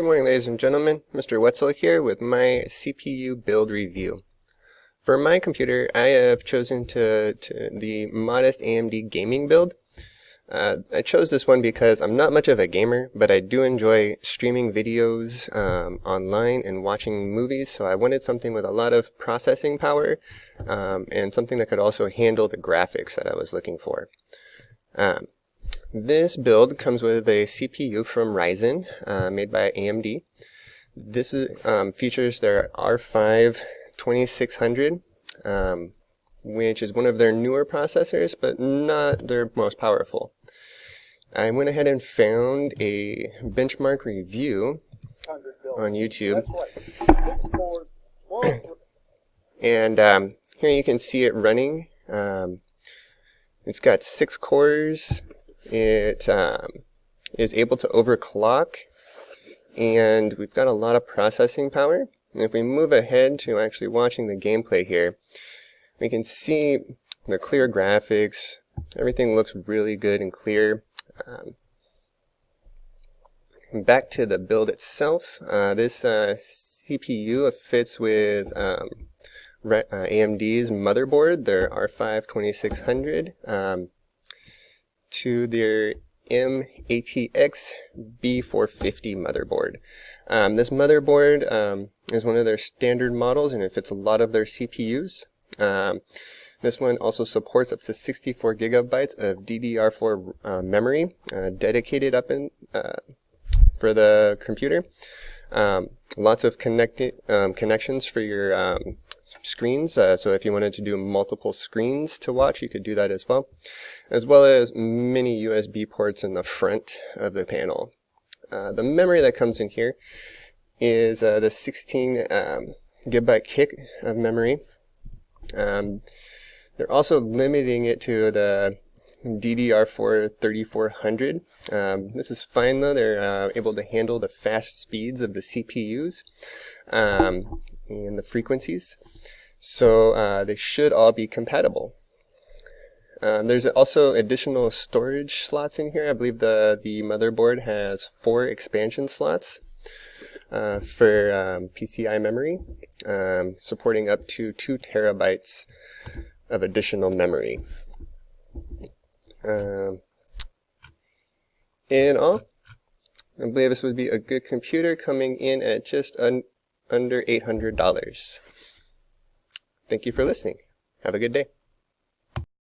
Good morning, ladies and gentlemen. Mr. Wetzel here with my CPU build review. For my computer, I have chosen the modest AMD gaming build. I chose this one because I'm not much of a gamer, but I do enjoy streaming videos online and watching movies, so I wanted something with a lot of processing power and something that could also handle the graphics that I was looking for. This build comes with a CPU from Ryzen, made by AMD. This features their R5 2600, which is one of their newer processors, but not their most powerful. I went ahead and found a benchmark review on YouTube. And here you can see it running. It's got 6 cores. It is able to overclock, and we've got a lot of processing power. And if we move ahead to actually watching the gameplay here, we can see the clear graphics. Everything looks really good and clear. Back to the build itself, this CPU fits with AMD's motherboard, their R5 2600. To their M-ATX B450 motherboard. This motherboard is one of their standard models, and it fits a lot of their CPUs. This one also supports up to 64 gigabytes of DDR4 memory dedicated for the computer. Lots of connections for your screens, so if you wanted to do multiple screens to watch, you could do that as well as many USB ports in the front of the panel. The memory that comes in here is the 16 gigabyte kick of memory. They're also limiting it to the DDR4 3400. This is fine though. They're able to handle the fast speeds of the CPUs and the frequencies. So they should all be compatible. There's also additional storage slots in here. I believe the motherboard has 4 expansion slots for PCI memory, supporting up to 2 terabytes of additional memory. In all, I believe this would be a good computer, coming in at just under $800. Thank you for listening. Have a good day.